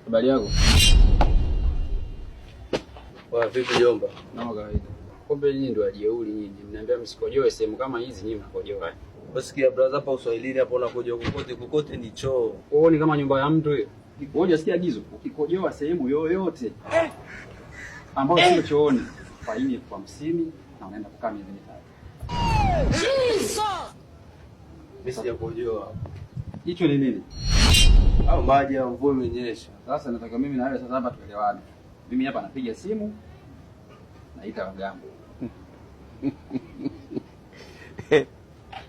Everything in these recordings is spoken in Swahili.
Habari yako? Wa vipi jomba? Na kawaida. Kumbe nyinyi ndio wajeuri nyinyi. Mnaambia msikojoe sehemu kama hizi nyinyi mnakojoa. Wasikia brother hapa Uswahilini hapo unakojoa kokote ni choo. Wewe ni kama nyumba ya mtu hiyo. Wewe unasikia agizo? Ukikojoa sehemu yoyote ambayo sio chooni, faini 50 na unaenda kukaa miezi mitatu. Mimi sijakojoa. Hicho ni nini? Au maji ya mvua imenyesha. Sasa nataka mimi na wewe sasa hapa tuelewane. Mimi hapa napiga simu naita Wagambo.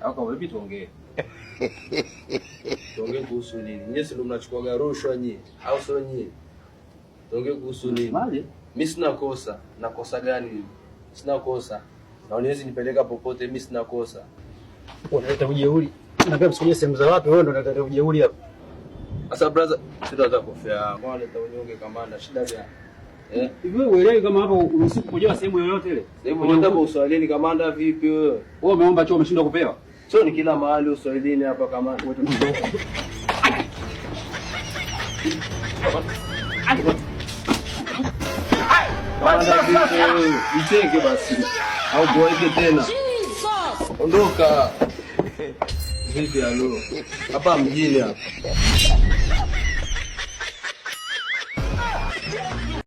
Au kwa vipi tuongee? Tuongee kuhusu nini? Nyinyi ndio mnachukua rushwa nyinyi au sio nyinyi? Tuongee kuhusu nini? Maji? Mimi sina kosa. Na kosa gani mimi? Sina kosa. Na uniwezi nipeleka popote, mimi sina kosa. Unaleta ujeuri. Unaambia msikoje sehemu za watu, wewe ndio unaleta ujeuri hapa. Sasa brother, sitaweza kofia. Mbona leta unyonge kamanda, shida gani? Hivi wewe uelewi kama hapo usiku kujoa sehemu yoyote ile? Sehemu yoyote hapo Uswahilini kamanda vipi wewe? Wewe umeomba choo umeshindwa kupewa? Sio ni kila mahali Uswahilini hapa kamanda. Wewe tunaondoka. Iteke basi. Au boeke tena. Ondoka. Vipi alo? Hapa mjini hapa.